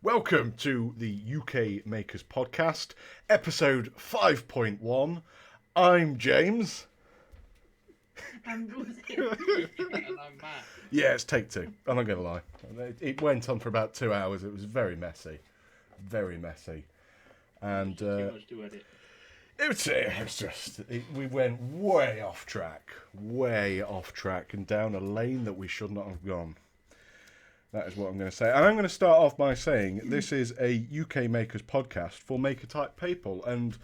Welcome to the UK Makers Podcast, episode 5.1. I'm James. I'm Rosie. And I'm Matt. Yeah, it's take two. I'm not going to lie. It went on for about 2 hours. It was very messy. Very messy. And Too much to edit. we went way off track. Way off track and down a lane that we should not have gone. That is what I'm going to say. And I'm going to start off by saying this is a UK Makers podcast for maker type people. And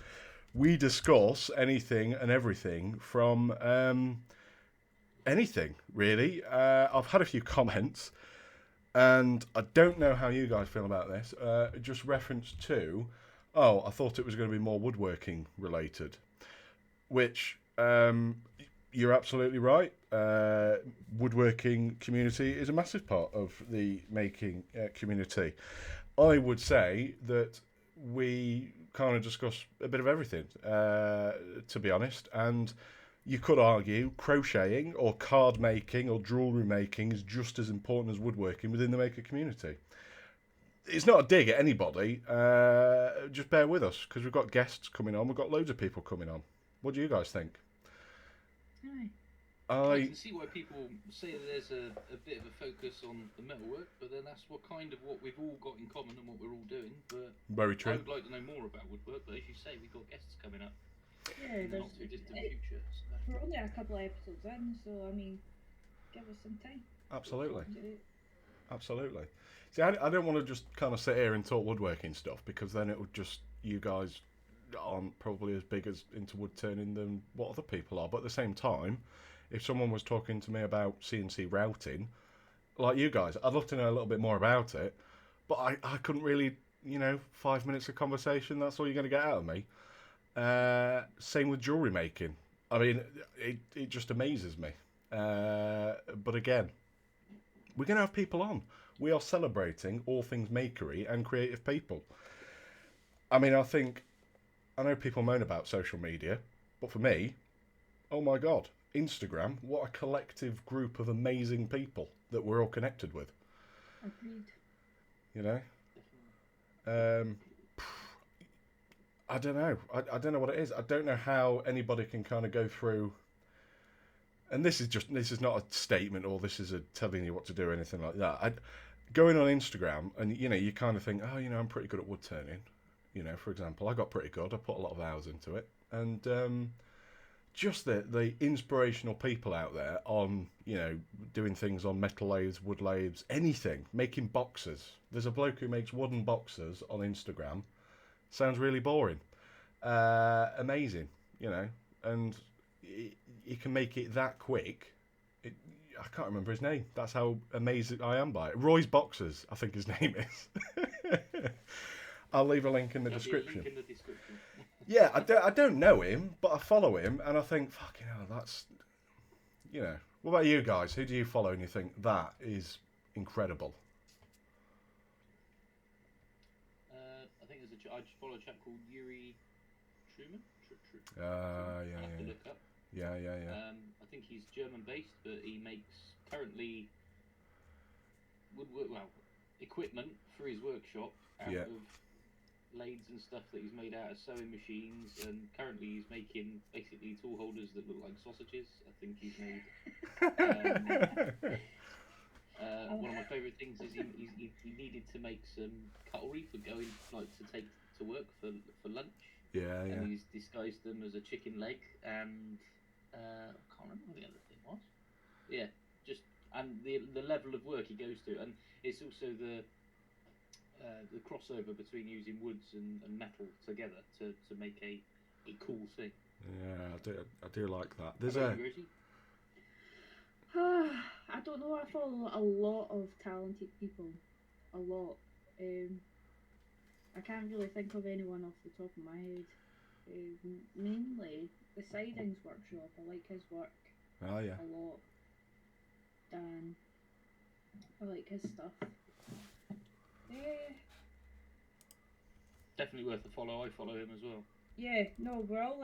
we discuss anything and everything from anything, really. I've had a few comments. And I don't know how you guys feel about this. Just reference to, I thought it was going to be more woodworking related. Which, you're absolutely right. Woodworking community is a massive part of the making community. I would say that we kind of discuss a bit of everything, to be honest. And you could argue crocheting or card making or jewellery making is just as important as woodworking within the maker community. It's not a dig at anybody. Just bear with us because we've got guests coming on. We've got loads of people coming on. What do you guys think? Aye. I can see why people say that there's a bit of a focus on the metalwork, but then that's what we've all got in common and what we're all doing. But Very true. I would like to know more about woodwork, but as you say, we've got guests coming up Yeah, in the not too distant future. So. we're only a couple of episodes in, so I mean, give us some time. Absolutely. to do it. Absolutely. See, I don't want to just kind of sit here and talk woodworking stuff because then it would just, you guys aren't probably as big as into wood turning than what other people are. But at the same time, if someone was talking to me about CNC routing, like you guys, I'd love to know a little bit more about it. But I couldn't really, 5 minutes of conversation, that's all you're going to get out of me. Same with jewellery making. I mean, it just amazes me. But again, we're going to have people on. We are celebrating all things makery and creative people. I mean, I know people moan about social media, but for me, oh my God, Instagram, what a collective group of amazing people that we're all connected with. Agreed. I don't know. I don't know what it is. I don't know how anybody can kind of go through. And this is not a statement or this is a telling you what to do or anything like that. Going on Instagram and, you kind of think, I'm pretty good at wood turning. For example, I got pretty good. I put a lot of hours into it. And just the inspirational people out there on, doing things on metal lathes, wood lathes, anything, making boxes. There's a bloke who makes wooden boxes on Instagram. Sounds really boring. Amazing, and he can make it that quick. I can't remember his name. That's how amazed I am by it. Roy's Boxers, I think his name is. I'll leave a link in the description. Yeah, I don't know him, but I follow him, and I think, fucking hell, that's, What about you guys? Who do you follow and you think that is incredible? I think I just follow a chap called Yuri Truman. Yeah. Look up. Yeah. I think he's German-based, but he makes currently equipment for his workshop out of lathes and stuff that he's made out of sewing machines, and currently he's making basically tool holders that look like sausages. I think he's made. One of my favourite things is he needed to make some cutlery for going to take to work for lunch. Yeah. And he's disguised them as a chicken leg, and I can't remember what the other thing was. Yeah, and the level of work he goes to, and it's also the crossover between using woods and metal together to make a cool thing. Yeah, I do like that. I don't know. I follow a lot of talented people. A lot. I can't really think of anyone off the top of my head. Mainly the Sidings Workshop. I like his work. Oh yeah. A lot. Dan. I like his stuff. Definitely worth a follow. I follow him as well. Yeah, no, we're all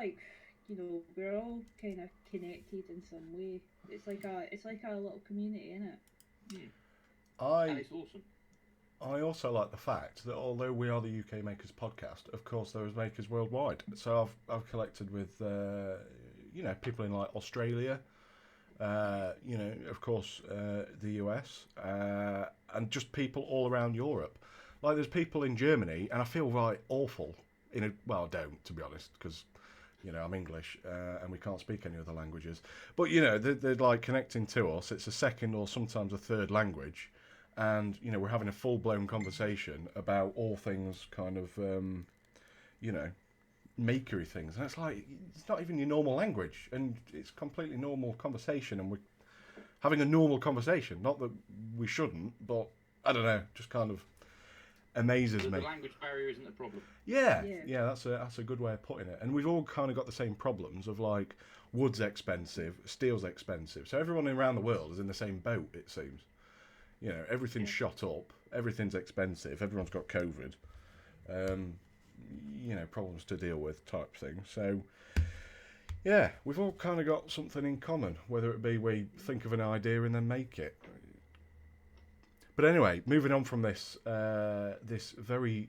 we're all kind of connected in some way. It's like a little community, isn't it? And it's awesome. I also like the fact that although we are the UK Makers podcast, of course there is makers worldwide. So I've collected with people in like Australia, of course the US, and just people all around Europe. Like there's people in Germany, and I feel right awful. I don't, to be honest, because I'm English and we can't speak any other languages. But they're like connecting to us. It's a second or sometimes a third language. And we're having a full-blown conversation about all things kind of makery things, and it's like it's not even your normal language, and it's completely normal conversation, and we're having a normal conversation. Not that we shouldn't, but I don't know, just kind of amazes me. The language barrier isn't a problem. Yeah, that's a good way of putting it. And we've all kind of got the same problems of like wood's expensive, steel's expensive, so everyone around the world is in the same boat, it seems. Everything's shot up, everything's expensive, everyone's got COVID, problems to deal with type thing. So, yeah, we've all kind of got something in common, whether it be we think of an idea and then make it. But anyway, moving on from this very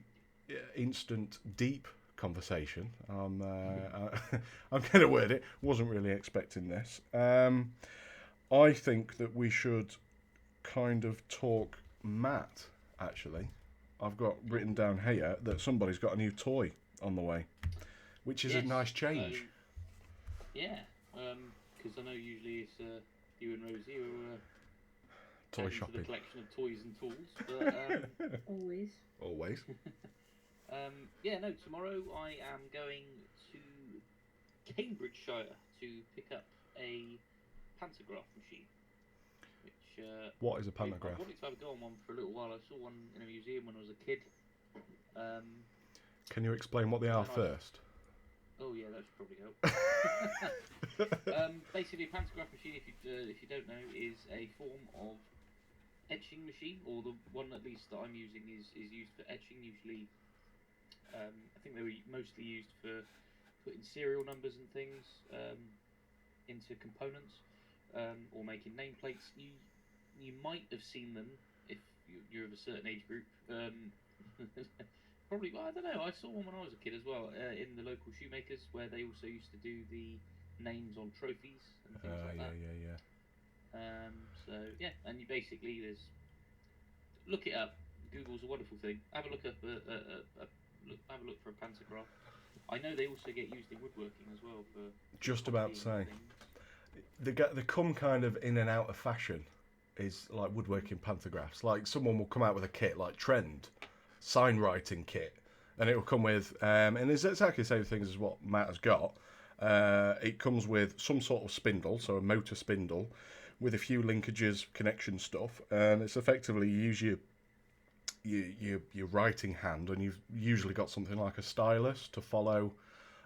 instant, deep conversation, I'm going to word it, wasn't really expecting this. I think that we should kind of talk Matt, actually. I've got written down here that somebody's got a new toy on the way, which is a nice change. Because I know usually it's you and Rosie who are toy shopping. The collection of toys and tools, but always. Tomorrow I am going to Cambridgeshire to pick up a pantograph machine. What is a pantograph? I wanted to have a go on one for a little while. I saw one in a museum when I was a kid. Can you explain what they are first? Oh yeah, that should probably help. Basically, a pantograph machine, if you don't know, is a form of etching machine, or the one at least that I'm using is used for etching. Usually, I think they were mostly used for putting serial numbers and things into components, or making nameplates. You might have seen them if you're of a certain age group. Probably, well, I don't know. I saw one when I was a kid as well in the local shoemakers, where they also used to do the names on trophies and things like that. Yeah. And you basically look it up. Google's a wonderful thing. Have a look up have a look for a pantograph. I know they also get used in woodworking as well for. Just about to say, they come kind of in and out of fashion. Is like woodworking pantographs. Like someone will come out with a kit like Trend, sign writing kit, and it will come with and it's exactly the same things as what Matt has got. It comes with some sort of spindle, so a motor spindle, with a few linkages, connection stuff, and it's effectively you use your writing hand, and you've usually got something like a stylus to follow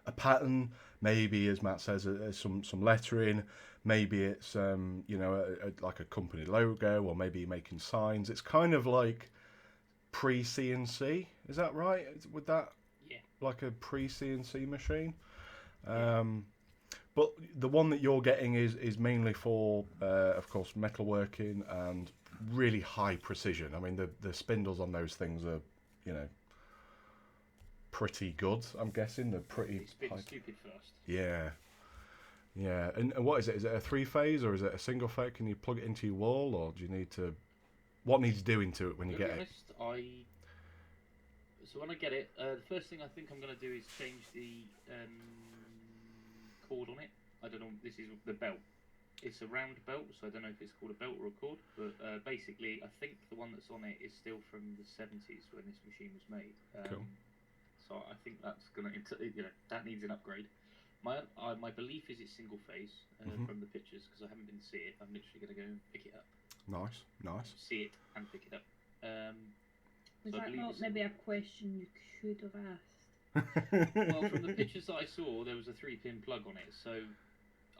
a pattern. Maybe, as Matt says, some lettering. Maybe it's like a company logo, or maybe you're making signs. It's kind of like pre-CNC. Is that right? Would that like a pre-CNC machine? But the one that you're getting is mainly for, of course, metalworking and really high precision. I mean, the spindles on those things are, pretty good. I'm guessing they're pretty. It's a bit stupid fast. Yeah. And what is it? Is it a 3-phase or is it a single phase? Can you plug it into your wall, or do you need to? What needs doing to it when you get it? So when I get it, the first thing I think I'm going to do is change the cord on it. I don't know. This is the belt. It's a round belt, so I don't know if it's called a belt or a cord. But basically, I think the one that's on it is still from the 70s when this machine was made. Cool. So I think that's gonna, that needs an upgrade. My belief is it's single phase from the pictures, because I haven't been to see it. I'm literally gonna go and pick it up. Nice. See it and pick it up. Was that not maybe a question you should have asked? Well, from the pictures that I saw, there was a 3-pin plug on it, so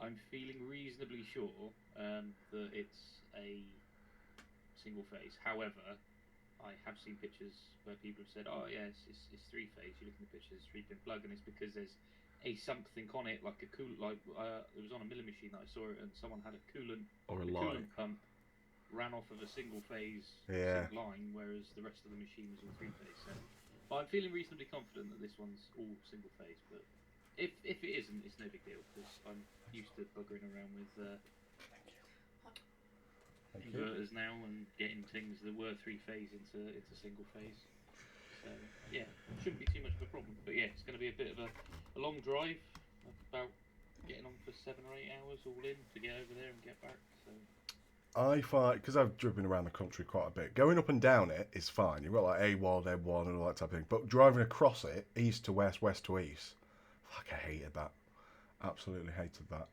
I'm feeling reasonably sure that it's a single phase. However, I have seen pictures where people have said, "Oh yeah, it's 3-phase." You look in the pictures, it's 3-pin plug, and it's because there's a something on it, like a it was on a milling machine that I saw it, and someone had a coolant or a coolant pump ran off of a single phase Yeah. line, whereas the rest of the machine was all 3-phase. So, but I'm feeling reasonably confident that this one's all single phase. But if it isn't, it's no big deal because I'm used to buggering around with Thank you. inverters now and getting things that were 3-phase into single phase. So yeah, shouldn't be too much of a problem. But yeah, it's going to be a bit of a long drive, about getting on for 7 or 8 hours all in to get over there and get back. So I find, because I've driven around the country quite a bit, going up and down it is fine. You've got like A1, M1 and all that type of thing. But driving across it, east to west, west to east, fuck, I hated that. Absolutely hated that.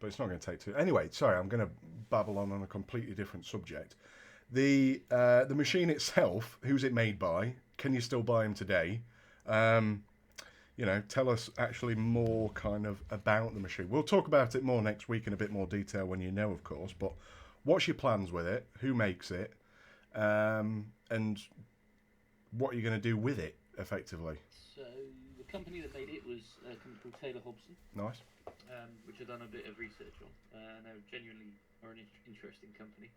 But it's not going to take too... Anyway, sorry, I'm going to babble on a completely different subject. The machine itself, who's it made by? Can you still buy them today? You know, tell us actually more kind of about the machine. We'll talk about it more next week in a bit more detail when you know, of course. But what's your plans with it? Who makes it? And what are you going to do with it, effectively? So the company that made it was a company called Taylor Hobson, Nice. which I've done a bit of research on. They're genuinely an interesting company,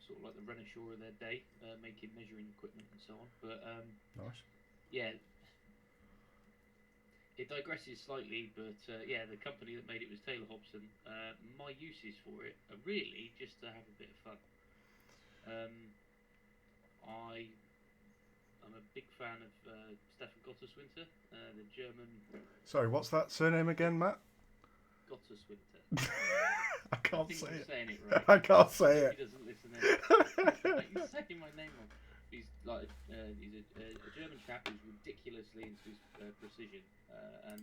sort of like the Renishaw of their day, making measuring equipment and so on. But Nice. yeah, it digresses slightly. But yeah, the company that made it was Taylor Hobson. My uses for it are really just to have a bit of fun. I'm a big fan of Stefan Gotteswinter, the German Sorry, what's that surname again, Matt? Gotteswinter. I can't I think say I'm it. saying it right. I can't say He it. doesn't listen in. He's saying my name wrong. He's like he's a German chap who's ridiculously into his precision, and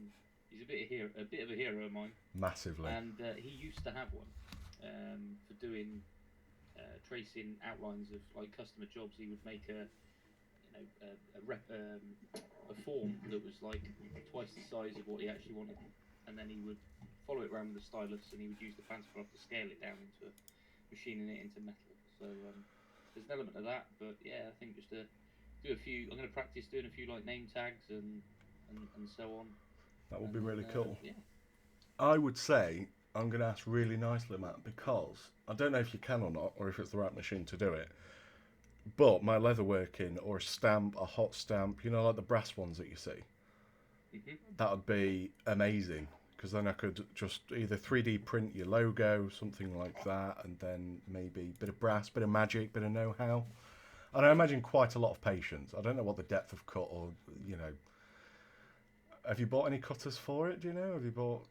he's a bit of a hero of mine. Massively. And he used to have one for doing tracing outlines of like customer jobs. He would make a form that was like twice the size of what he actually wanted, and then he would follow it around with a stylus, and he would use the pantograph to scale it down into machining it into metal. So there's an element of that, but yeah, I think just to do a few. I'm going to practice doing a few like name tags and so on. That would be really cool. Yeah. I would say I'm going to ask really nicely, Matt, because I don't know if you can or not, or if it's the right machine to do it. But my leatherworking or a stamp, a hot stamp, you know, like the brass ones that you see, that would be amazing. Because then I could just either 3D print your logo, something like that, and then maybe a bit of brass, bit of magic, bit of know-how. And I imagine quite a lot of patience. I don't know what the depth of cut or, you know... Have you bought any cutters for it, do you know? Have you bought...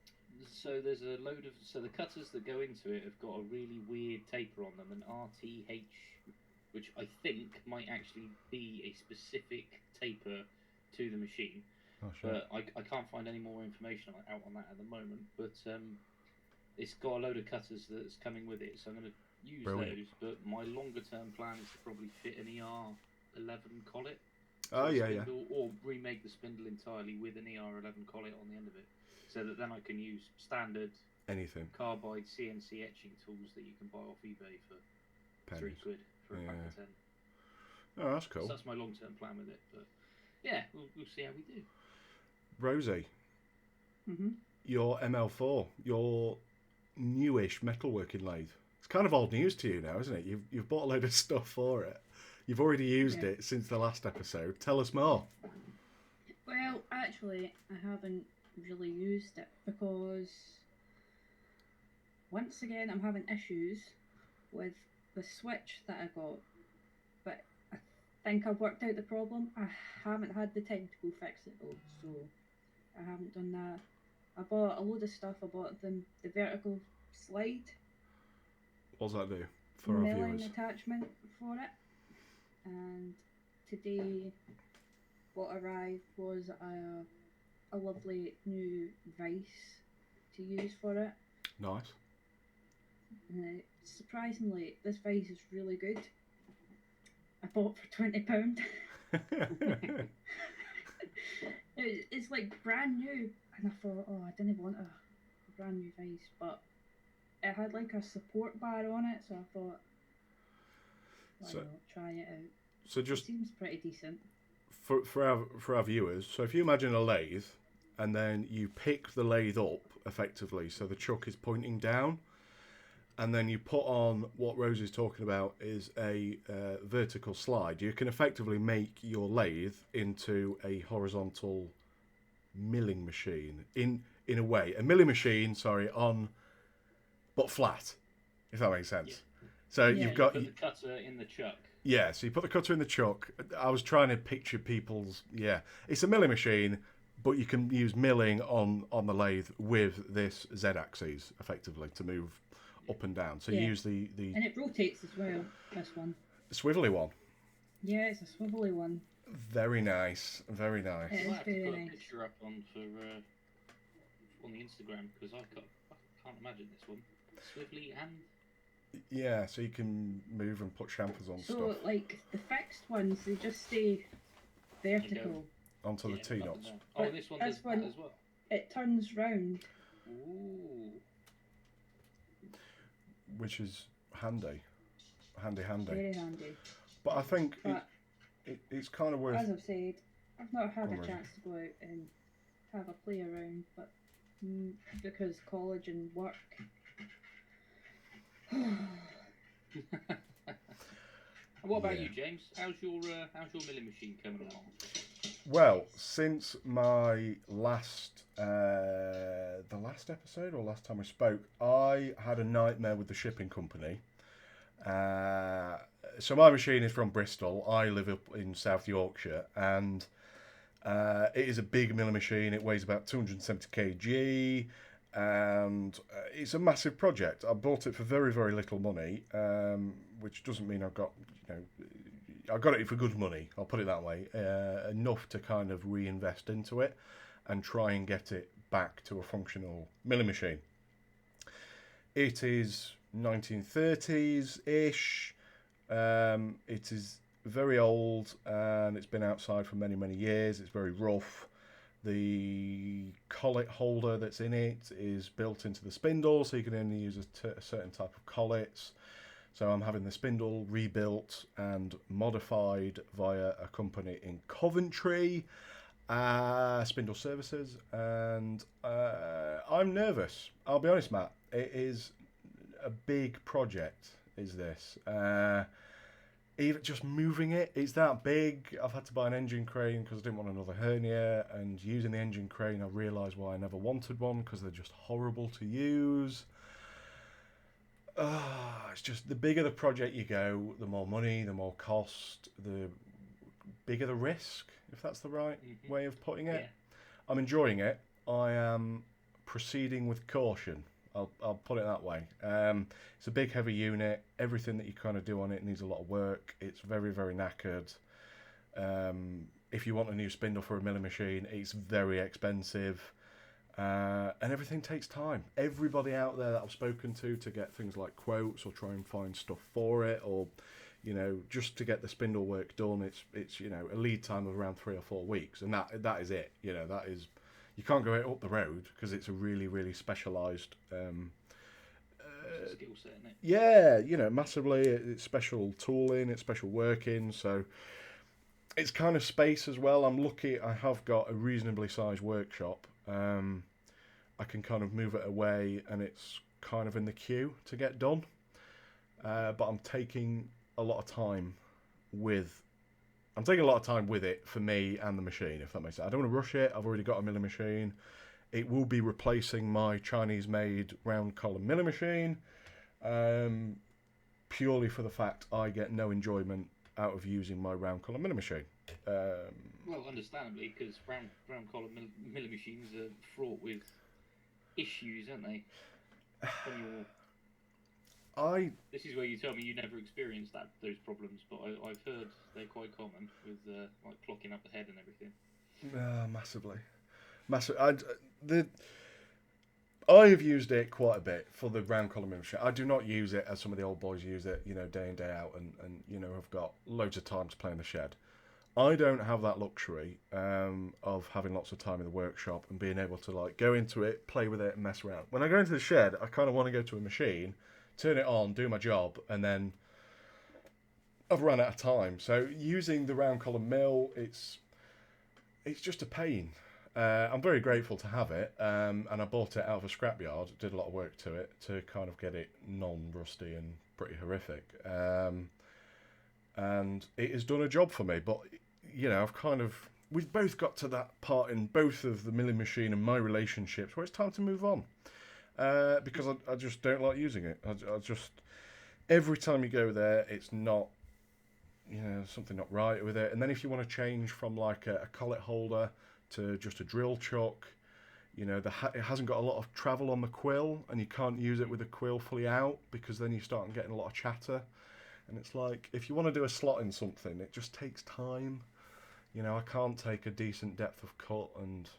So there's a load of... So the cutters that go into it have got a really weird taper on them, an RTH, which I think might actually be a specific taper to the machine. Oh, sure. But I can't find any more information out on that at the moment. But it's got a load of cutters that's coming with it, so I'm going to use Brilliant. those. But my longer term plan is to probably fit an ER11 collet. Oh, yeah, yeah. Or remake the spindle entirely with an ER11 collet on the end of it, so that then I can use standard Anything. carbide CNC etching tools that you can buy off eBay for Pennies. £3 for a pack of 10. Oh, that's cool. So that's my long-term plan with it. But yeah, we'll see how we do. Rosie, Mm-hmm. your ML4, your newish metalworking lathe. It's kind of old news to you now, isn't it? You've bought a load of stuff for it. You've already used it since the last episode. Tell us more. Well, actually, I haven't really used it because, once again, I'm having issues with the switch that I got. But I think I've worked out the problem. I haven't had the time to go fix it though, so I haven't done that. I bought a load of stuff. I bought the vertical slide, What does that do for our milling viewers? attachment for it. And today, what arrived was a lovely new vice to use for it. Nice. Surprisingly, this vice is really good. I bought for £20. It's like brand new, and I thought, oh, I didn't want a brand new vice, but it had like a support bar on it, so I thought, why not try it out? So just It seems pretty decent. for our viewers, so if you imagine a lathe, and then you pick the lathe up effectively, so the chuck is pointing down, and then you put on what Rose is talking about is a vertical slide. You can effectively make your lathe into a horizontal milling machine in a way. A milling machine, sorry, on but flat, if that makes sense. Yeah. So Yeah. you've got Put the cutter in the chuck. yeah. So you put the cutter in the chuck. I was trying to picture people's It's a milling machine, but you can use milling on the lathe with this Z-axis effectively to move up and down. So you use the And it rotates as well, this one. swivelly one. Yeah, it's a swivelly one. Very nice, very nice. It We'll is have to very put a nice. picture up on the Instagram because I can't imagine this one. Swivelly and Yeah, so you can move and put chamfers on So, stuff like, the fixed ones, they just stay vertical. onto the yeah, T up and nuts, down. Oh, But this one this does one- that as well. It turns round. Ooh. which is handy. Very handy. But I think But it's kind of worth. as I've said, I've not had Go on, a Rosie. chance to go out and have a play around, but because college and work. And what about Yeah. you, James? How's your milling machine coming along? Well, since my the last episode or last time we spoke, I had a nightmare with the shipping company. So my machine is from Bristol. I live up in South Yorkshire, and it is a big milling machine. It weighs about 270 kg, and it's a massive project. I bought it for very, very little money, which doesn't mean I've got, I got it for good money. I'll put it that way. Enough to kind of reinvest into it and try and get it back to a functional milling machine. It is 1930s-ish. It is very old and it's been outside for many, many years. It's very rough. The collet holder that's in it is built into the spindle, so you can only use a certain type of collets. So I'm having the spindle rebuilt and modified via a company in Coventry, Spindle Services, and I'm nervous. I'll be honest, Matt. It is a big project, is this. Even just moving it's that big. I've had to buy an engine crane because I didn't want another hernia, and using the engine crane I realised why I never wanted one, because they're just horrible to use. It's just the bigger the project you go, the more money, the more cost, the bigger the risk, if that's the right way of putting it. Yeah. I'm enjoying it. I am proceeding with caution. I'll put it that way. It's a big, heavy unit. Everything that you kind of do on it needs a lot of work. It's very, very knackered. If you want a new spindle for a milling machine, it's very expensive. And everything takes time. Everybody out there that I've spoken to get things like quotes or try and find stuff for it, or just to get the spindle work done, it's a lead time of around 3 or 4 weeks, and that is it. That is, you can't go up the road because it's a really, really specialised Skill set, isn't it? yeah, massively. It's special tooling, it's special working, so it's kind of space as well. I'm lucky I have got a reasonably sized workshop. I can kind of move it away and it's kind of in the queue to get done. But I'm taking a lot of time with it for me and the machine, if that makes sense. I don't want to rush it. I've already got a milling machine. It will be replacing my Chinese-made round column milling machine, purely for the fact I get no enjoyment out of using my round column milling machine. Well, understandably, because round column milling machines are fraught with issues, aren't they? This is where you tell me you never experienced those problems, but I've heard they're quite common with like clocking up the head and everything. Massively. I have used it quite a bit for the round column milling machine. I do not use it as some of the old boys use it, day in, day out, and have got loads of time to play in the shed. I don't have that luxury of having lots of time in the workshop and being able to go into it, play with it, and mess around. When I go into the shed, I kind of want to go to a machine, turn it on, do my job, and then I've run out of time. So using the round column mill, it's just a pain. I'm very grateful to have it, and I bought it out of a scrapyard. Did a lot of work to it to kind of get it non-rusty and pretty horrific. And it has done a job for me. But we've both got to that part in both of the milling machine and my relationships where it's time to move on, because I just don't like using it. I just every time you go there, it's not. Something not right with it. And then if you want to change from like a collet holder to just a drill chuck, it hasn't got a lot of travel on the quill, and you can't use it with the quill fully out because then you start getting a lot of chatter. And it's like, if you want to do a slot in something, it just takes time. I can't take a decent depth of cut, and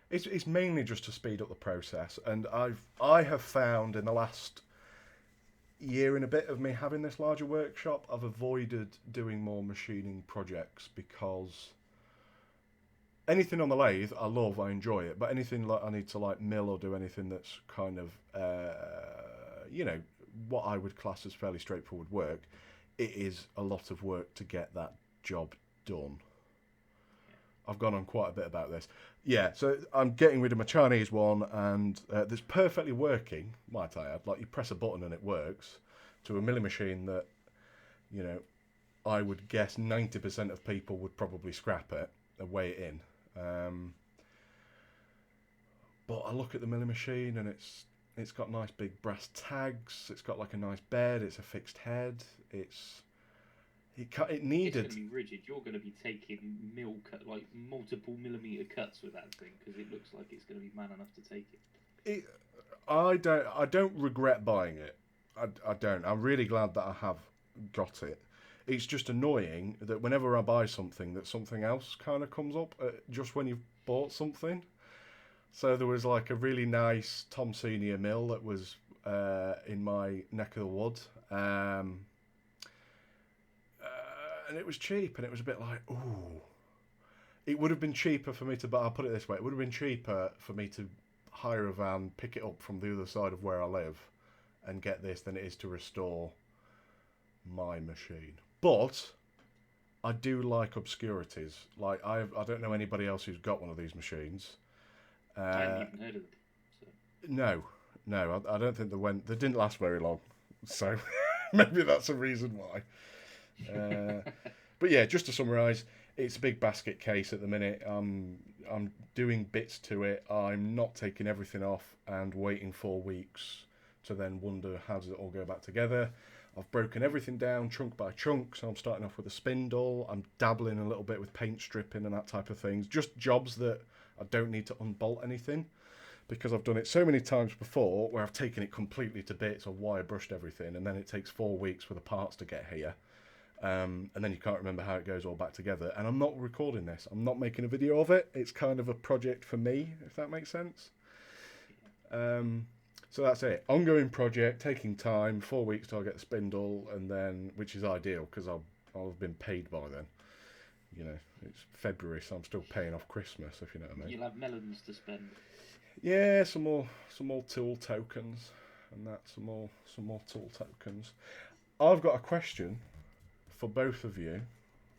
it's mainly just to speed up the process. And I have found in the last year and a bit of me having this larger workshop, I've avoided doing more machining projects because anything on the lathe I love, I enjoy it, but anything like I need to like mill or do anything that's kind of what I would class as fairly straightforward work, it is a lot of work to get that job done. I've gone on quite a bit about this. Yeah, so I'm getting rid of my Chinese one, and that's perfectly working, might I add. Like, you press a button and it works, to a milling machine that, I would guess 90% of people would probably scrap it and weigh it in. But I look at the milling machine, and it's got nice big brass tags. It's got like a nice bed. It's a fixed head. It needed. It's going to be rigid. You're going to be taking like multiple millimeter cuts with that thing because it looks like it's going to be man enough to take it. I don't regret buying it. I don't. I'm really glad that I have got it. It's just annoying that whenever I buy something, that something else kind of comes up just when you've bought something. So there was like a really nice Tom Senior mill that was in my neck of the woods. And it was cheap, and it was a bit like, ooh. It would have been cheaper for me to, but I'll put it this way, it would have been cheaper for me to hire a van, pick it up from the other side of where I live, and get this than it is to restore my machine. But I do like obscurities. Like, I don't know anybody else who's got one of these machines. I haven't even heard of them. So. No, I don't think they didn't last very long. So maybe that's a reason why. But yeah, just to summarise, it's a big basket case at the minute. I'm doing bits to it. I'm not taking everything off and waiting 4 weeks to then wonder how does it all go back together. I've broken everything down chunk by chunk, so I'm starting off with a spindle. I'm dabbling a little bit with paint stripping and that type of things. Just jobs that I don't need to unbolt anything, because I've done it so many times before where I've taken it completely to bits or wire brushed everything, and then it takes 4 weeks for the parts to get here. And then you can't remember how it goes all back together. And I'm not recording this. I'm not making a video of it. It's kind of a project for me, if that makes sense. So that's it. Ongoing project, taking time. 4 weeks till I get the spindle, and then, which is ideal because I'll have been paid by then. It's February, so I'm still paying off Christmas, if you know what I mean. You'll have melons to spend. Yeah, some more tool tokens, and that some more tool tokens. I've got a question for both of you.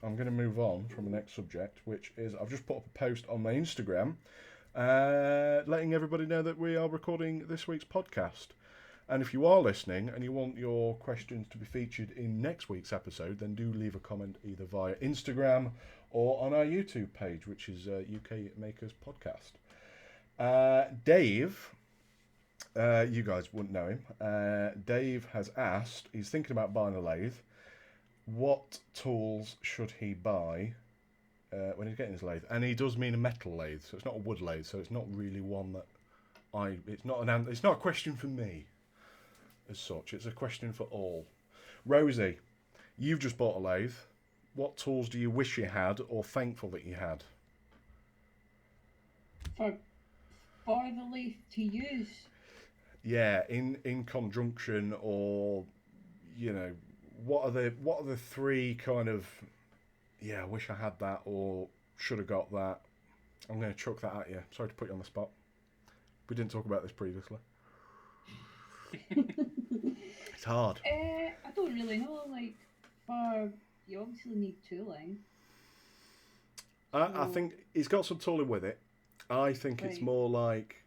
I'm going to move on from the next subject, which is I've just put up a post on my Instagram letting everybody know that we are recording this week's podcast. And if you are listening and you want your questions to be featured in next week's episode, then do leave a comment either via Instagram or on our YouTube page, which is UK Makers Podcast. Dave, you guys wouldn't know him. Dave has asked, he's thinking about buying a lathe. What tools should he buy when he's getting his lathe? And he does mean a metal lathe, so it's not a wood lathe. So it's not really one that it's not a question for me as such. It's a question for all. Rosie, you've just bought a lathe. What tools do you wish you had, or thankful that you had? For the lathe to use. Yeah, in conjunction, or what are the three kind of, I wish I had that, or should have got that. I'm going to chuck that at you. Sorry to put you on the spot. We didn't talk about this previously. It's hard. I don't really know. Like, you obviously need tooling. I So, think it's got some tooling with it. I think it's right. more like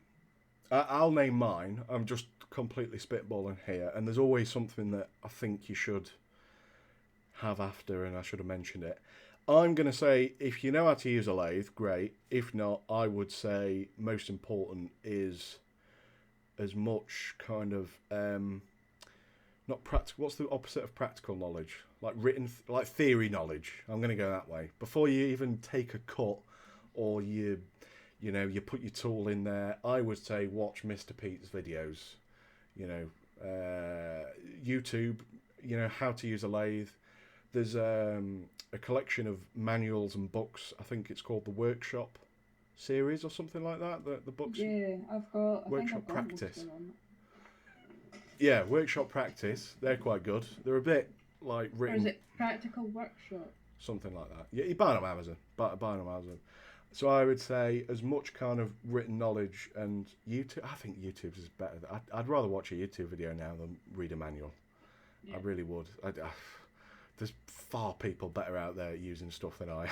I'll name mine. I'm just completely spitballing here, and there's always something that I think you should have after, and I should have mentioned it. I'm going to say if you know how to use a lathe, great. If not, I would say most important is as much kind of not practical. What's the opposite of practical knowledge? Like written, like theory knowledge. I'm going to go that way. Before you even take a cut, or you know, you put your tool in there. I would say watch Mr. Pete's videos. You know, YouTube. You know how to use a lathe. There's a collection of manuals and books. I think it's called the Workshop series or something like that. The books. Yeah, I think Workshop I've got most of Practice. them on. Yeah, Workshop Practice. They're quite good. They're a bit like Or is written it Practical Workshop? something like that. Yeah, you buy them on Amazon. Buy them on Amazon. So I would say as much kind of written knowledge and YouTube. I think YouTube's is better. I'd rather watch a YouTube video now than read a manual. Yeah. I really would. There's far people better out there using stuff than I am.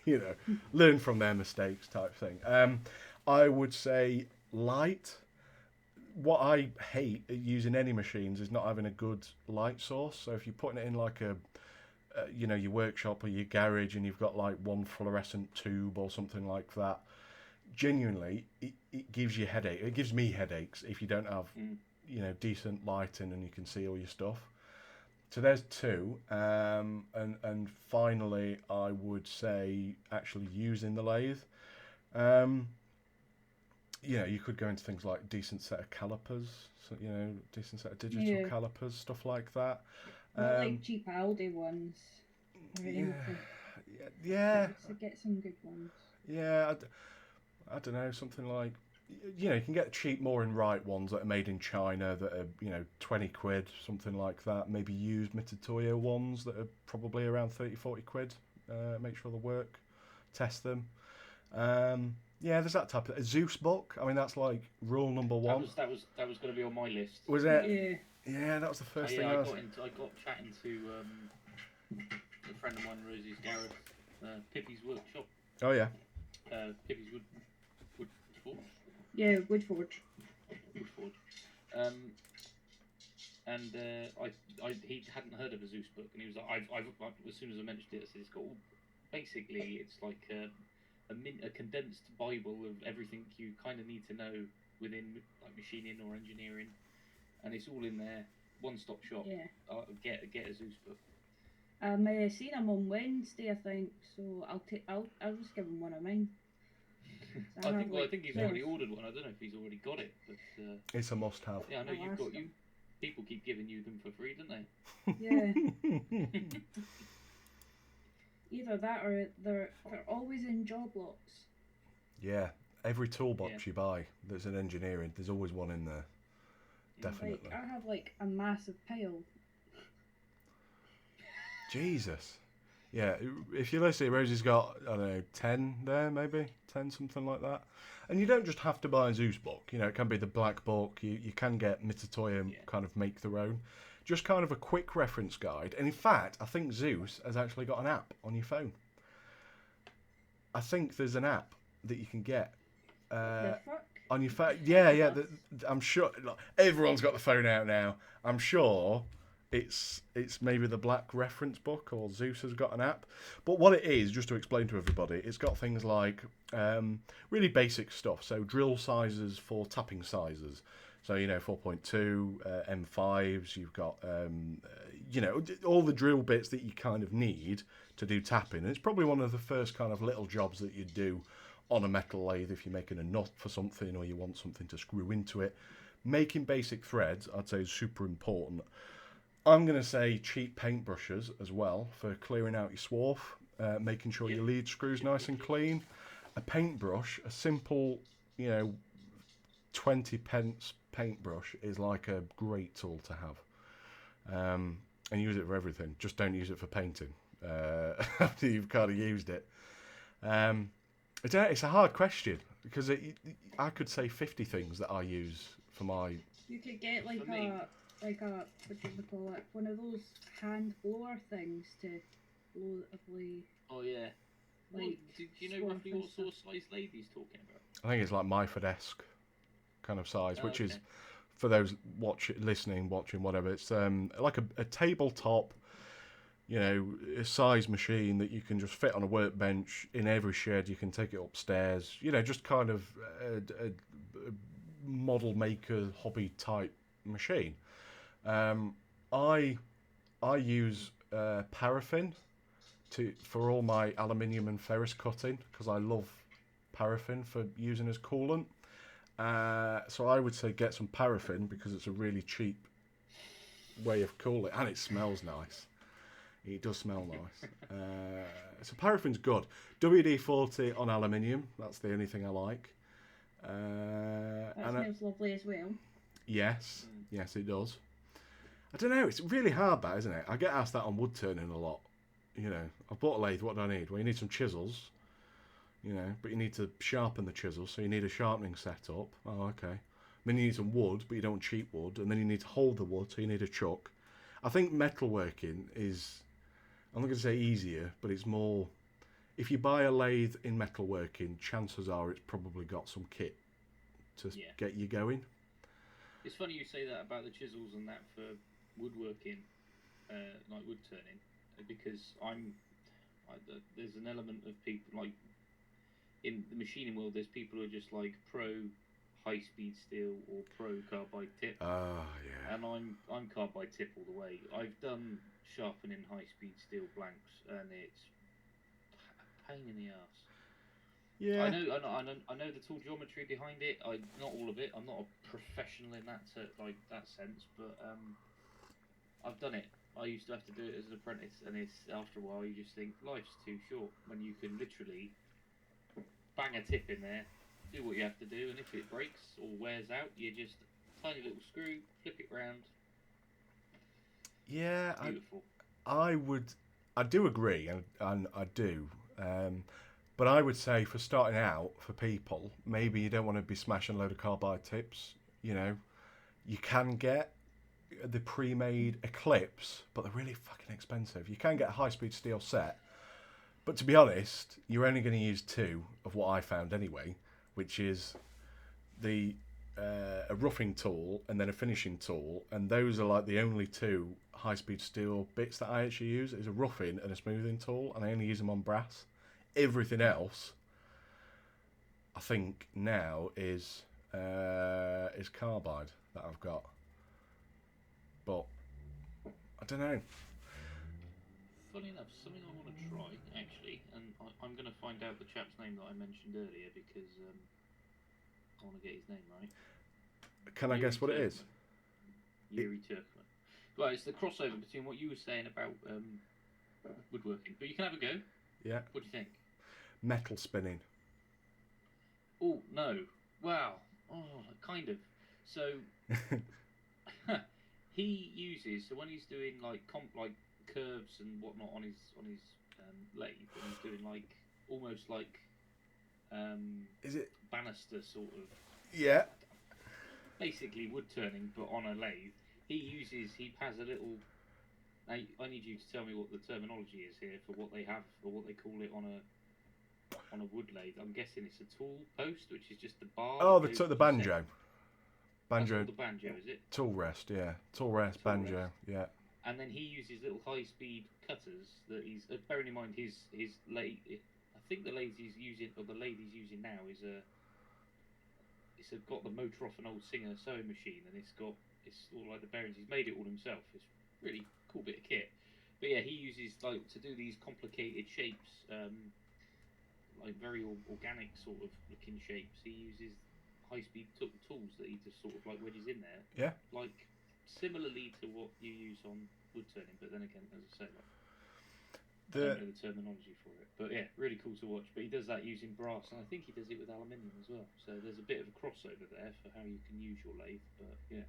You know, learn from their mistakes type thing. I would say light. What I hate at using any machines is not having a good light source. So if you're putting it in like you know, your workshop or your garage and you've got like one fluorescent tube or something like that, genuinely, it gives you headache. It gives me headaches if you don't have, you know, decent lighting and you can see all your stuff. So there's two, and finally, I would say actually using the lathe. Um, you know, you could go into things like decent set of calipers, so, you know, decent set of digital Yeah. calipers, stuff like that. Not like cheap Aldi ones. Or Yeah, anything. yeah, To get some good ones. yeah. I don't know, something like, you know, you can get cheap, more and right ones that are made in China that are, you know, 20 quid, something like that. Maybe used Mitutoyo ones that are probably around 30, 40 quid. Make sure they work, test them. Yeah, there's that type of a Zeus book. I mean, that's like rule number one. That was going to be on my list. Was it? Yeah. Yeah, that was the first thing I I was. got chatting to a friend of mine, Rosie's garage, Pippi's workshop. Oh yeah. Pippi's wood forge. Yeah, Woodforge. Woodforge. And he hadn't heard of a Zeus book, and he was like, I've as soon as I mentioned it, I said it's got basically it's like a condensed Bible of everything you kind of need to know within like machining or engineering, and it's all in there, one-stop shop. Yeah. Get a Zeus book. I seen him on Wednesday, I think. So I'll just give him one of mine. So I think he's already ordered one. I don't know if he's already got it, but it's a must-have. yeah, I know I'll you've got ask him. you. People keep giving you them for free, don't they? Yeah. Either that or they're always in job lots. Yeah, every toolbox Yeah. you buy that's an engineering, there's always one in there. Definitely. Like I have like a massive pile. Jesus. Yeah, if you listen, Rosie's got, I don't know, 10 there, maybe? 10, something like that. And you don't just have to buy a Zeus book. You know, it can be the black book. You can get Mitutoyo and kind of make their own. Just kind of a quick reference guide. And in fact, I think Zeus has actually got an app on your phone. I think there's an app that you can get The fuck? on your phone. Yeah. I'm sure look, everyone's got the phone out now. I'm sure it's maybe the black reference book or Zeus has got an app. But what it is, just to explain to everybody, it's got things like really basic stuff. So drill sizes for tapping sizes. So, you know, 4.2, M5s, you've got, you know, all the drill bits that you kind of need to do tapping. And it's probably one of the first kind of little jobs that you do on a metal lathe if you're making a nut for something or you want something to screw into it. Making basic threads, I'd say, is super important. I'm going to say cheap paintbrushes as well for clearing out your swarf, making sure your lead screw's nice and clean. A paintbrush, a simple, you know, 20 pence paintbrush is like a great tool to have. And use it for everything. Just don't use it for painting after you've kind of used it. It's a hard question because I could say 50 things that I use for my... You could get like a what do you call it? One of those hand blower things to blow a blade. Oh yeah. Like, Do you know swarf roughly and what sort of stuff. size lathe he's talking about? I think it's like Myford-esque kind of size, which is, Okay. for those watching, whatever, it's like a tabletop, a size machine that you can just fit on a workbench in every shed. You can take it upstairs, just kind of a model maker hobby type machine. I I use paraffin for all my aluminium and ferrous cutting because I love paraffin for using as coolant. So I would say get some paraffin because it's a really cheap way of cooling, and it smells nice. It does smell nice. So paraffin's good. WD-40 on aluminium. That's the only thing I like. That smells lovely as well. Yes, it does. I don't know. It's really hard, that, isn't it? I get asked that on wood turning a lot. I've bought a lathe. What do I need? Well, you need some chisels. But you need to sharpen the chisels, so you need a sharpening setup. Oh, okay. Then you need some wood, but you don't want cheap wood, and then you need to hold the wood, so you need a chuck. I think metalworking is, I'm not going to say easier, but it's more. If you buy a lathe in metalworking, chances are it's probably got some kit to get you going. It's funny you say that about the chisels and that for woodworking, like wood turning, because there's an element of people like in the machining world. There's people who are just like pro high speed steel or pro carbide tip. Oh yeah. And I'm carbide tip all the way. I've done sharpening high speed steel blanks, and it's a pain in the ass. Yeah. I know the tool geometry behind it. Not all of it. I'm not a professional in that sense, but I've done it. I used to have to do it as an apprentice, and it's after a while you just think life's too short when you can literally bang a tip in there, do what you have to do, and if it breaks or wears out, you just tiny little screw, flip it round. Yeah, beautiful. I do agree, and I do. But I would say for starting out, for people, maybe you don't want to be smashing a load of carbide tips. You can get the pre-made Eclipse, but they're really fucking expensive. You can get a high-speed steel set, but to be honest, you're only going to use two of what I found anyway, which is a roughing tool and then a finishing tool, and those are like the only two high-speed steel bits that I actually use. Is a roughing and a smoothing tool, and I only use them on brass. Everything else, I think now is carbide that I've got, but I don't know. Funny enough, something I want to try actually, and I'm going to find out the chap's name that I mentioned earlier because I want to get his name right. Can I guess what it is? Yuri Turkman. Well, it's the crossover between what you were saying about woodworking, but you can have a go. Yeah. What do you think? Metal spinning. Oh no! Wow. Oh, kind of. So he uses when he's doing like curves and whatnot on his lathe, and he's doing like almost like is it banister sort of? Yeah. Basically wood turning, but on a lathe. He has a little. I need you to tell me what the terminology is here for what they have or what they call it on a wood lathe. I'm guessing it's a tool post, which is just the bar. Oh, the banjo. Banjo. That's the banjo, is it? Tool rest, yeah. Tool rest, banjo, rest. Yeah. And then he uses little high-speed cutters that he's. Bearing in mind his lathe. I think the lathe he's using, or the lathe he's using now, is it's got the motor off an old Singer sewing machine, and it's all like the bearings. He's made it all himself. It's really cool bit of kit. But yeah, he uses to do these complicated shapes, like very organic sort of looking shapes. He uses high-speed tools that he just sort of like wedges in there. Yeah. Like similarly to what you use on wood turning, but then again, as I say, I don't know the terminology for it. But yeah, really cool to watch. But he does that using brass, and I think he does it with aluminium as well. So there's a bit of a crossover there for how you can use your lathe. But yeah.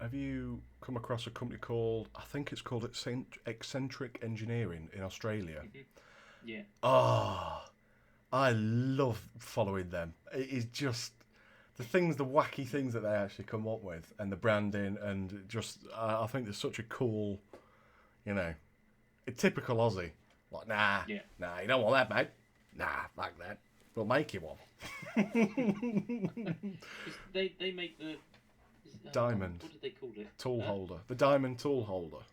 Have you come across a company called, I think it's called Eccentric Engineering in Australia? Mm-hmm. Yeah. Oh, I love following them. It is just the wacky things that they actually come up with, and the branding, and just I think there's such a cool, a typical Aussie. Like, nah, you don't want that, mate. Nah, like that. We'll make you one. 'Cause they make the Diamond. What did they call it? Tool holder. The diamond tool holder.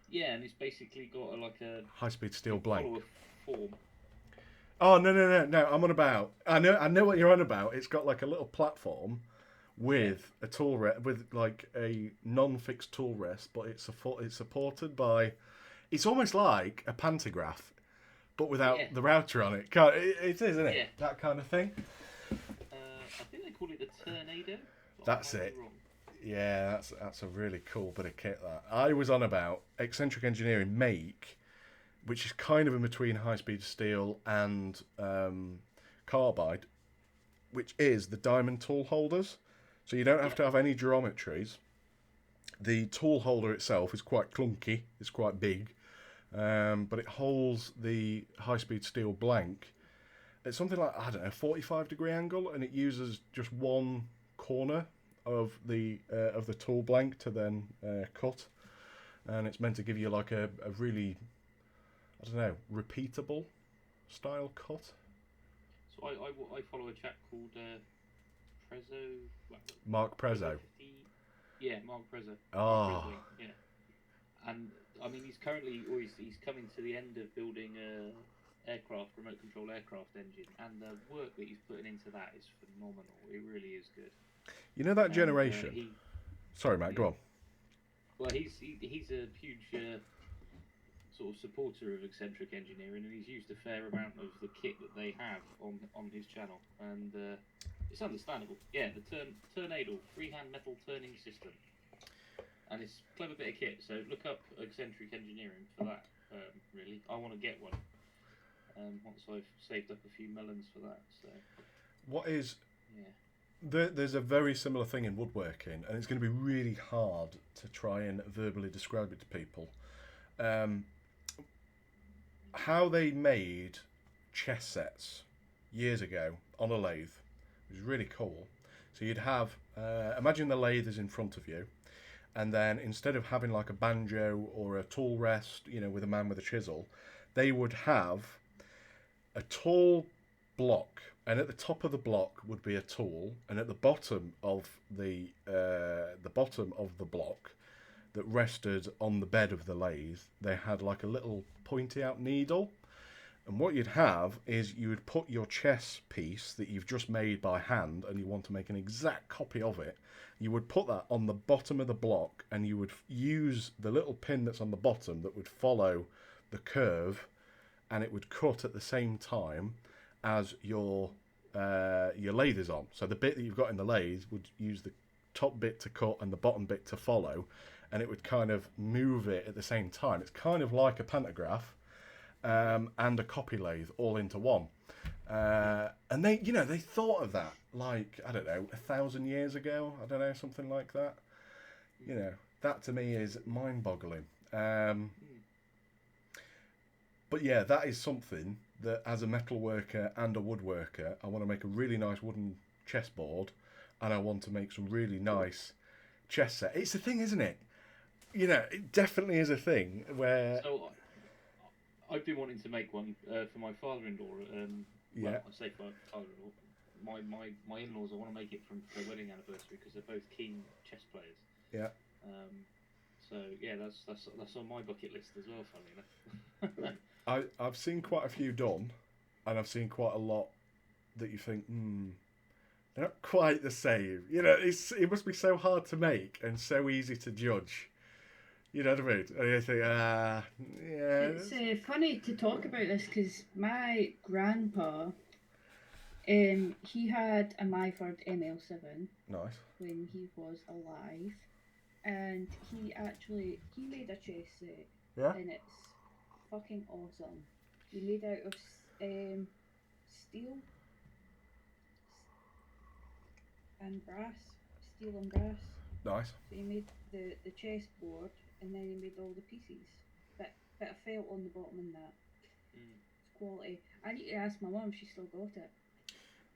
Yeah, and it's basically got a High-speed steel blank. follow a form. Oh, no. I'm on about. I know what you're on about. It's got like a little platform with a tool with like a non-fixed tool rest, but it's supported by. It's almost like a pantograph, but without the router on it. It is, isn't it? Yeah. That kind of thing. I think they call it the Tornado. That's it. Yeah, that's a really cool bit of kit. That I was on about Eccentric Engineering make, which is kind of in between high-speed steel and carbide, which is the diamond tool holders. So you don't have to have any geometries. The tool holder itself is quite clunky. It's quite big, but it holds the high-speed steel blank at something like, I don't know, 45-degree angle, and it uses just one corner of the tool blank to then cut, and it's meant to give you like a really, I don't know, repeatable style cut. So I follow a chap called Prezzo. Mark Prezzo. Yeah, Mark Prezzo. Oh. Yeah. And I mean, he's coming to the end of building a remote control aircraft engine, and the work that he's putting into that is phenomenal. It really is good. You know that generation. Sorry, Matt. Go on. Well, he's a huge sort of supporter of eccentric engineering, and he's used a fair amount of the kit that they have on his channel, and it's understandable. Yeah, the Tornado freehand metal turning system, and it's a clever bit of kit. So look up eccentric engineering for that. Really, I want to get one once I've saved up a few melons for that. So what is? Yeah. There's a very similar thing in woodworking, and it's going to be really hard to try and verbally describe it to people. How they made chess sets years ago on a lathe was really cool. So you'd have, imagine the lathe is in front of you, and then instead of having like a banjo or a tool rest, with a man with a chisel, they would have a tall block, and at the top of the block would be a tool, and at the bottom of the block that rested on the bed of the lathe, they had like a little pointy out needle. And what you'd have is you would put your chess piece that you've just made by hand, and you want to make an exact copy of it, you would put that on the bottom of the block, and you would use the little pin that's on the bottom that would follow the curve, and it would cut at the same time as your lathe is on. So the bit that you've got in the lathe would use the top bit to cut and the bottom bit to follow, and it would kind of move it at the same time. It's kind of like a pantograph and a copy lathe all into one. And they thought of that like, I don't know, 1,000 years ago. I don't know, something like that. That to me is mind-boggling. But yeah, that is something that as a metal worker and a woodworker, I want to make a really nice wooden chessboard, and I want to make some really nice chess set. It's a thing, isn't it? It definitely is a thing where... So, I've been wanting to make one for my father-in-law. Well, I say father-in-law. My in-laws, I want to make it from their wedding anniversary because they're both keen chess players. Yeah. So yeah, that's on my bucket list as well, funny enough. I've seen quite a few done, and I've seen quite a lot that you think, they're not quite the same. It must be so hard to make and so easy to judge. You know what I mean? And you think, yeah. It's funny to talk about this because my grandpa, he had a Myford ML7. Nice. When he was alive, and he made a chess set. Yeah. And it's fucking awesome. He made out of steel and brass. Nice. So he made the chessboard, and then he made all the pieces. Bit of felt on the bottom and that. It's quality. I need to ask my mum if she still got it.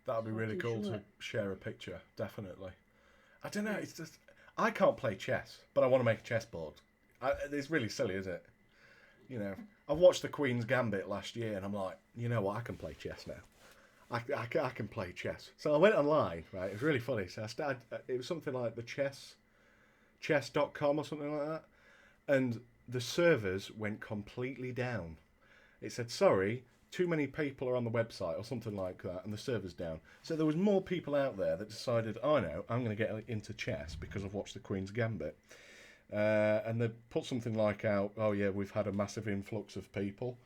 That'd be really cool to share a picture, definitely. I don't know, it's just... I can't play chess, but I want to make a chessboard. It's really silly, isn't it? You know, I watched the Queen's Gambit last year, and I'm like, you know what? I can play chess now. I can play chess. So I went online, right? It was really funny. So I started. It was something like the chess.com or something like that, and the servers went completely down. It said, sorry, too many people are on the website or something like that, and the server's down. So there was more people out there that decided, I know, I'm going to get into chess because I've watched the Queen's Gambit. And they put something like out, oh yeah, we've had a massive influx of people.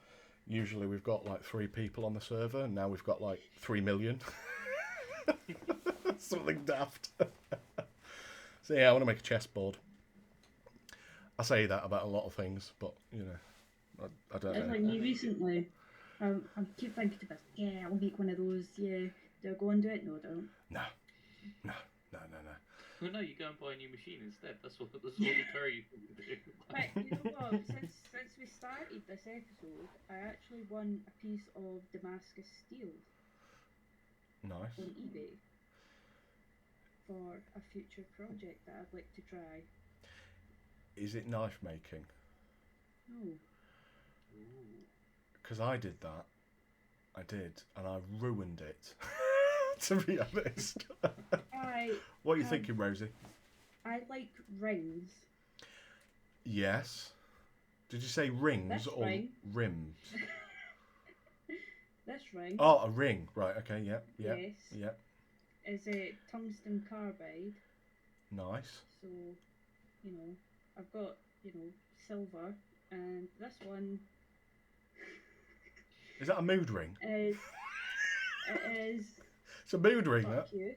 Usually we've got like 3 people on the server, and now we've got like 3 million. Something daft. So yeah, I want to make a chessboard. I say that about a lot of things, but you know, I don't It's know. like me recently. I keep thinking to myself, yeah, I'll make one of those. Yeah, do I go and do it? No, I don't. No. Well, no, you go and buy a new machine instead. That's what we encourage you to do. But you know what? Since we started this episode, I actually won a piece of Damascus steel Nice. on eBay for a future project that I'd like to try. Is it knife making? No. Because I did that. I did, and I ruined it. To be honest. What are you thinking, Rosie? I like rings. Yes. Did you say rings This or ring. rims? This ring. Oh, a ring. Right. Okay. Yep. Yep. Yes. Yep. Is a tungsten carbide. Nice. So, you know, I've got, you know, silver, and this one Is that a mood ring? is. It is. It's a mood ring. Fuck That. you.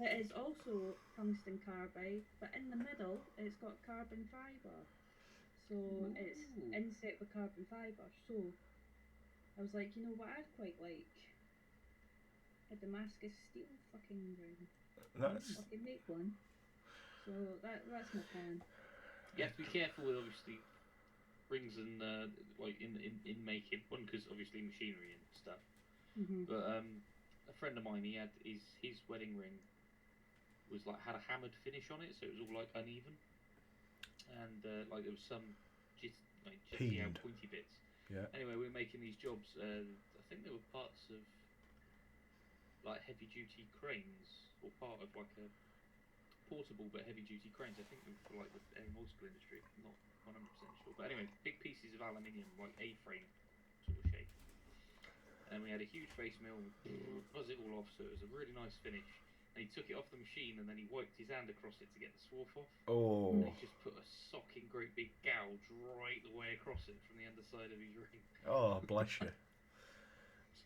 It is also tungsten carbide, but in the middle it's got carbon fibre. So it's inset with carbon fibre. So I was like, you know what, I'd quite like a Damascus steel fucking ring. That's. Fucking make one. So that's my plan. You have to be careful with obviously rings and like in making one, because obviously machinery and stuff. Mm-hmm. But a friend of mine, he had his wedding ring was like had a hammered finish on it, so it was all like uneven, and like there was some jitty out pointy bits. Yeah. Anyway, we were making these jobs. I think they were parts of like heavy duty cranes, or part of like a portable but heavy duty cranes. I think they were for like the aeronautical industry. I'm not 100% sure, but anyway, big pieces of aluminium, like A-frame sort of shape. And we had a huge face mill, buzz it all off, so it was a really nice finish. And he took it off the machine, and then he wiped his hand across it to get the swarf off. Oh. And he just put a socking great big gouge right the way across it from the underside of his ring. Oh, bless you.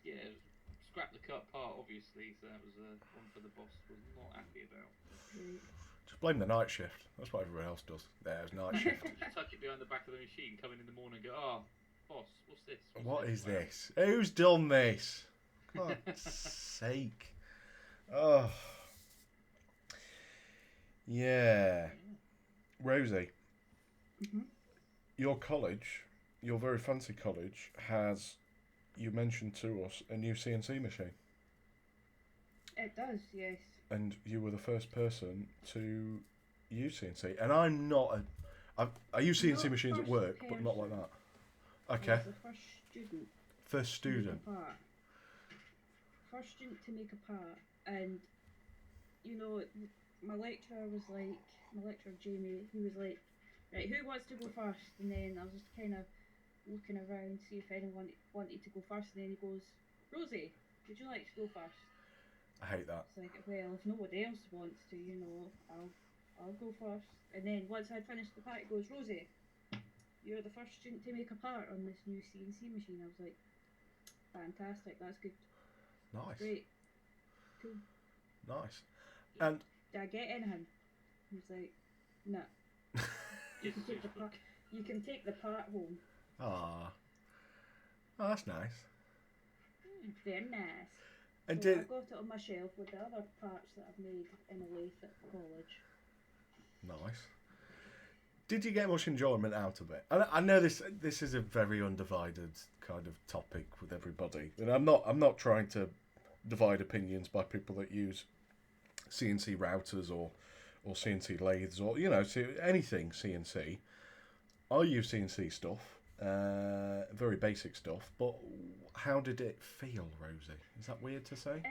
Yeah, scrap the cut part, obviously, so that was one for the boss was not happy about. Just blame the night shift. That's what everyone else does. There's night shift. Just tuck it behind the back of the machine, come in the morning and go, oh, boss, what's this? What is this? Who's done this? God's sake. Oh. Yeah. Rosie, Mm-hmm. your college, your very fancy college, has, you mentioned to us, a new CNC machine. It does, yes. And you were the first person to use CNC. And I'm not I use CNC Not machines at first work, but not like person. that. I Okay. was the first student. First to make student. a part. First student to make a part, and you know, my lecturer Jamie, he was like, right, who wants to go first? And then I was just kind of looking around, see if anyone wanted to go first, and then he goes, Rosie, would you like to go first? I hate that. It's like, well, if nobody else wants to, you know, I'll go first. And then once I'd finished the part, he goes, Rosie, you're the first student to make a part on this new CNC machine. I was like, fantastic, that's good. Nice. Great. Cool. Nice. And Did I get anything? He was like, no. You can take the part. You can take the part home. oh, that's nice. Very nice. And So did I've got it on my shelf with the other parts that I've made in a lathe at college. nice. Did you get much enjoyment out of it? I know this is a very undivided kind of topic with everybody, and I'm not trying to divide opinions by people that use CNC routers or CNC lathes or anything CNC. I use CNC stuff, very basic stuff, but how did it feel, Rosie? Is that weird to say?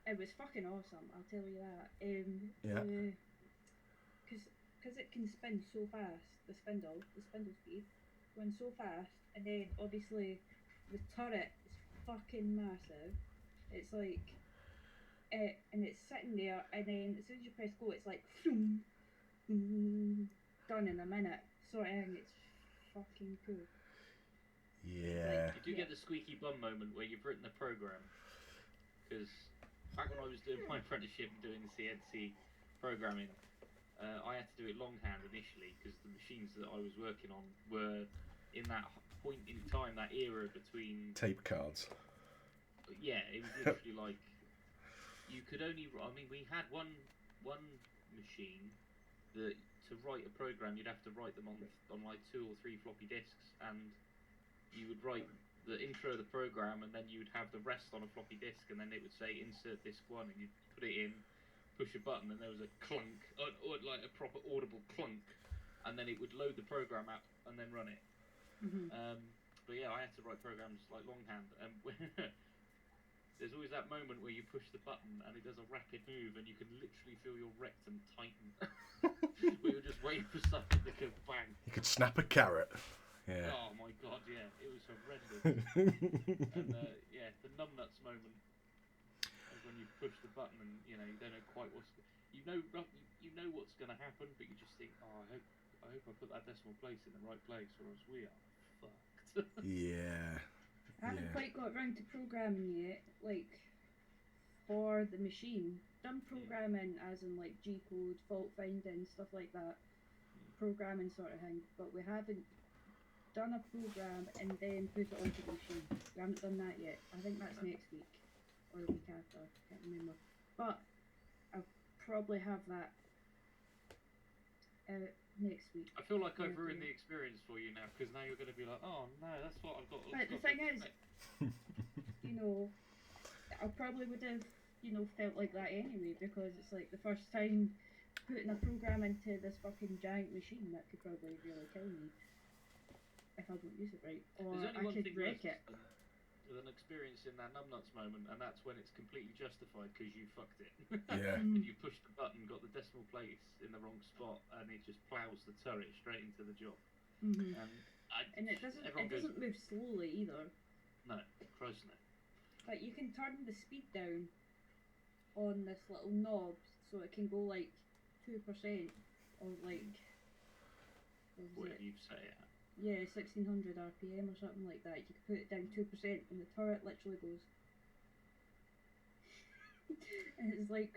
It was fucking awesome. I'll tell you that. Yeah. Because it can spin so fast. The spindle speed, went so fast, and then obviously the turret is fucking massive. It's like, and it's sitting there, and then as soon as you press go, it's like, done in a minute. Sort of thing. It's fucking cool. Yeah. You do get the squeaky bum moment where you've written a program. Because back when I was doing my apprenticeship and doing the CNC programming, I had to do it longhand initially because the machines that I was working on were in that point in time, that era between tape cards. Yeah, it was literally like you could only. I mean, we had one machine that to write a program, you'd have to write them on like 2 or 3 floppy disks, and you would write the intro of the program, and then you would have the rest on a floppy disk, and then it would say insert disk 1, and you'd put it in, push a button, and there was a clunk, or like a proper audible clunk, and then it would load the program up and then run it. But yeah, I had to write programs like longhand, and there's always that moment where you push the button and it does a rapid move, and you can literally feel your rectum tighten. We were just waiting for something to go bang. You could snap a carrot. Yeah. Oh my god, yeah, it was horrendous. And yeah, the numbnuts moment is when you push the button and you don't know quite you know what's going to happen, but you just think, oh, I hope I put that decimal place in the right place, or else we are fucked. Yeah. I haven't quite got around to programming yet, like for the machine. Done programming as in like G code, fault finding, stuff like that. Programming sort of thing, but we haven't done a program and then put it onto the machine. We haven't done that yet. I think that's next week or the week after. I can't remember. But I'll probably have that next week. I feel like I've ruined the experience for you now, because now you're going to be like, oh no, that's what I've got. But the thing is, I probably would have, felt like that anyway, because it's like the first time putting a program into this fucking giant machine that could probably really kill me if I don't use it right, or There's only I one could thing wreck it. With an experience in that numbnuts moment, and that's when it's completely justified because you fucked it. Yeah. And you pushed the button, got the decimal place in the wrong spot, and it just plows the turret straight into the job. And it doesn't move slowly either. No, Christ no. Like you can turn the speed down on this little knob, so it can go like 2% or like whatever you say it. Yeah, 1600 RPM or something like that. You can put it down 2% and the turret literally goes. And it's like.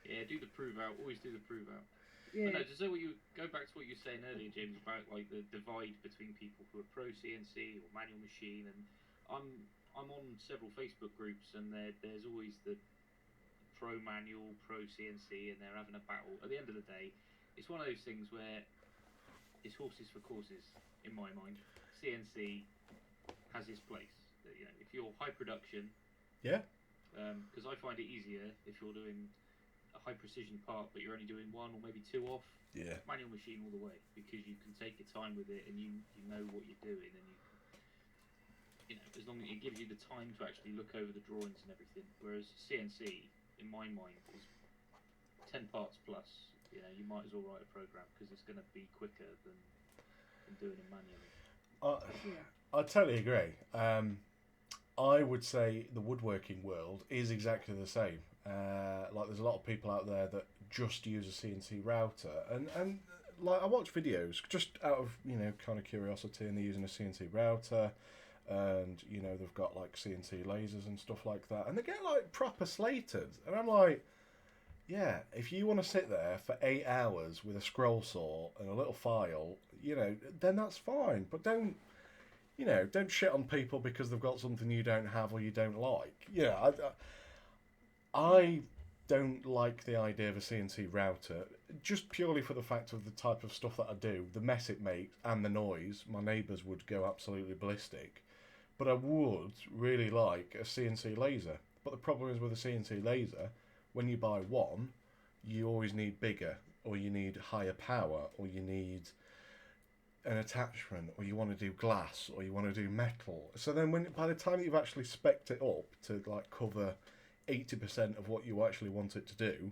Yeah, do the prove out. Always do the prove out. Yeah. But no, just so go back to what you were saying earlier, James, about like the divide between people who are pro CNC or manual machine, and I'm on several Facebook groups, and there's always the pro manual, pro CNC, and they're having a battle. At the end of the day, it's one of those things where it's horses for courses, in my mind. CNC has its place. If you're high production, yeah, because I find it easier if you're doing a high precision part, but you're only doing 1 or maybe 2 off. Yeah. Manual machine all the way, because you can take your time with it, and you know what you're doing, and as long as it gives you the time to actually look over the drawings and everything. Whereas CNC, in my mind, is 10 parts plus. You might as well write a program because it's going to be quicker than doing it manually. I totally agree. I would say the woodworking world is exactly the same. Like there's a lot of people out there that just use a CNC router, and like I watch videos just out of kind of curiosity, and they're using a CNC router, and they've got like CNC lasers and stuff like that, and they get like proper slated, and I'm like. Yeah, if you want to sit there for 8 hours with a scroll saw and a little file, then that's fine. But don't shit on people because they've got something you don't have or you don't like. I don't like the idea of a CNC router, just purely for the fact of the type of stuff that I do, the mess it makes and the noise. My neighbours would go absolutely ballistic. But I would really like a CNC laser. But the problem is with a CNC laser, when you buy one, you always need bigger, or you need higher power, or you need, an attachment, or you want to do glass, or you want to do metal. So then, by the time you've actually spec'd it up to like cover 80% of what you actually want it to do,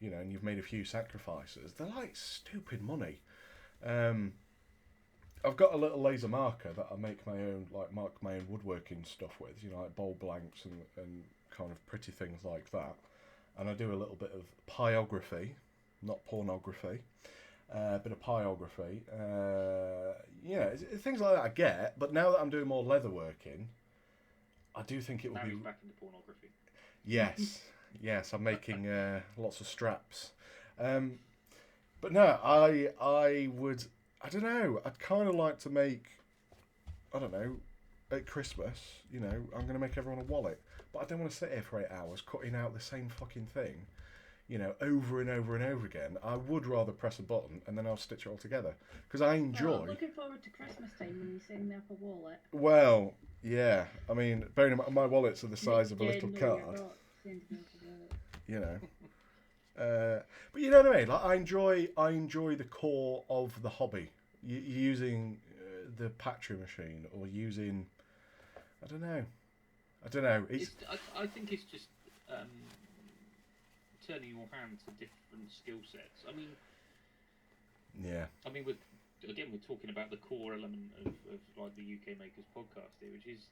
you know, and you've made a few sacrifices, they're like stupid money. I've got a little laser marker that I make my own, like mark my own woodworking stuff with, you know, like bowl blanks and kind of pretty things like that. And I do a little bit of pyography, not pornography, bit of pyography. Yeah, things like that I get. But now that I'm doing more leather working, I do think it will Now be. he's back into pornography. Yes, I'm making lots of straps. But no, I would. I don't know. I'd kind of like to make. I don't know. At Christmas, you know, I'm going to make everyone a wallet. But I don't want to sit here for 8 hours cutting out the same fucking thing, you know, over and over and over again. I would rather press a button and then I'll stitch it all together. Because I enjoy... Well, I'm looking forward to Christmas time when you send me up a wallet. Well, yeah. I mean, bearing in mind, my wallets are the size of a little card. Send me up a wallet. You know. But you know what I mean? Like, I enjoy the core of the hobby. Using the patcher machine or using... I don't know. I think it's just turning your hand to different skill sets. I mean, we're talking about the core element of like the UK Makers podcast here, which is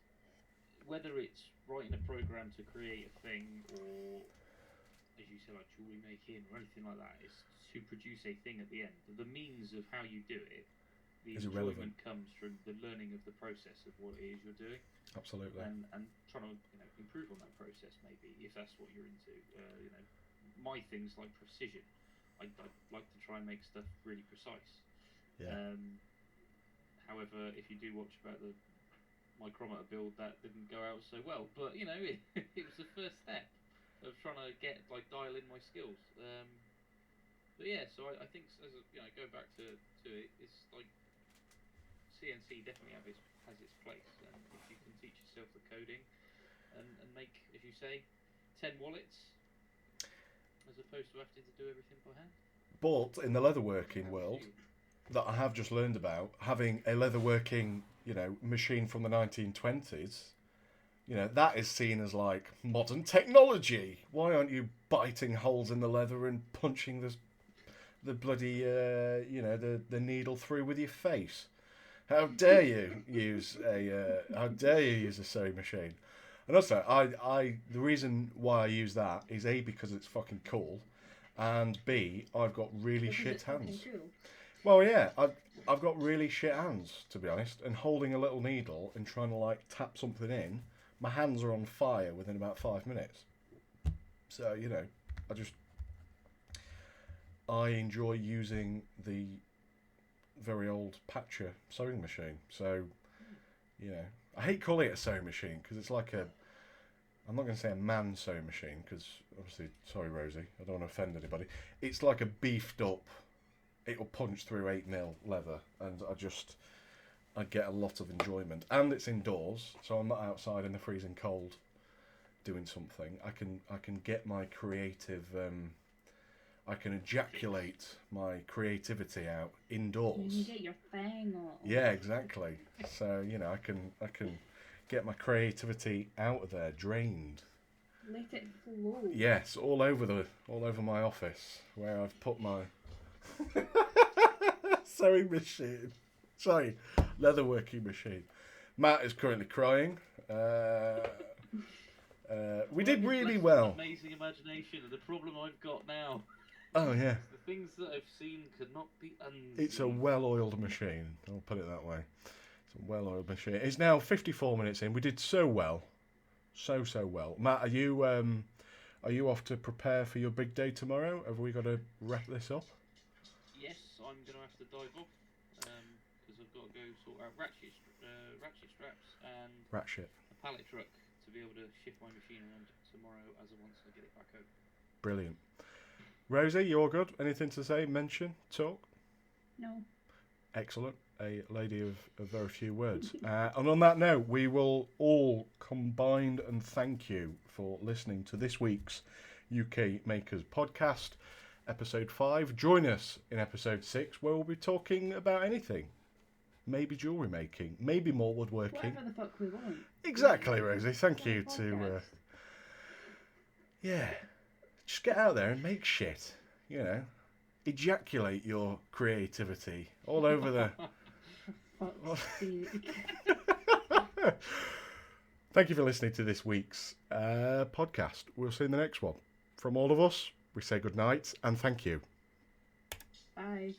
whether it's writing a program to create a thing or, as you say, like jewelry making or anything like that. It's to produce a thing at the end. The means of how you do it, the is enjoyment irrelevant. comes from the learning of the process of what it is you're doing. Absolutely. And trying to improve on that process, maybe, if that's what you're into. My things like precision. I like to try and make stuff really precise. Yeah. However, if you do watch about the micrometer build, that didn't go out so well. But it was the first step of trying to dial in my skills. But yeah, so I think as go back to it, it's like CNC definitely has its place, and if you can teach yourself the coding and make, as you say, 10 wallets as opposed to having to do everything by hand. But in the leatherworking world that I have just learned about, having a leatherworking, machine from the 1920s, that is seen as like modern technology. Why aren't you biting holes in the leather and punching the bloody, the needle through with your face? How dare you use a sewing machine? And also, the reason why I use that is A, because it's fucking cool, and B, I've got really shit hands. Cool. Well, yeah, I've got really shit hands, to be honest, and holding a little needle and trying to tap something in, my hands are on fire within about 5 minutes. So, I enjoy using the very old Patcher sewing machine. So, I hate calling it a sewing machine because it's like I'm not going to say a man sewing machine because obviously, sorry Rosie, I don't want to offend anybody. It's like a beefed up, it'll punch through 8mm leather, and I get a lot of enjoyment. And it's indoors, so I'm not outside in the freezing cold doing something. I can get my creative... I can ejaculate my creativity out indoors. You can get your fang on. Yeah, exactly. So I can get my creativity out of there, drained. Let it flow. Yes, all over my office where I've put my sewing machine. Sorry, leatherworking machine. Matt is currently crying. We did really well. Amazing imagination. The problem I've got now. Oh, yeah. The things that I've seen could not be unseen. It's a well-oiled machine. I'll put it that way. It's a well-oiled machine. It's now 54 minutes in. We did so well. So well. Matt, are you off to prepare for your big day tomorrow? Have we got to wrap this up? Yes, I'm going to have to dive off. Because I've got to go sort out ratchet straps and Ratchet. a pallet truck to be able to shift my machine around tomorrow once I get it back home. Brilliant. Rosie, you all good? Anything to say, mention, talk? No. Excellent. A lady of very few words. And on that note, we will all combine and thank you for listening to this week's UK Makers podcast, episode 5. Join us in episode 6, where we'll be talking about anything. maybe jewellery making, maybe more woodworking. Whatever the fuck we want. Exactly, Rosie. Thank It's on you a to, podcast. yeah, just get out there and make shit, you know. Ejaculate your creativity all over the... Fuck's sake. Thank you for listening to this week's podcast. We'll see you in the next one. From all of us, we say good night and thank you. Bye.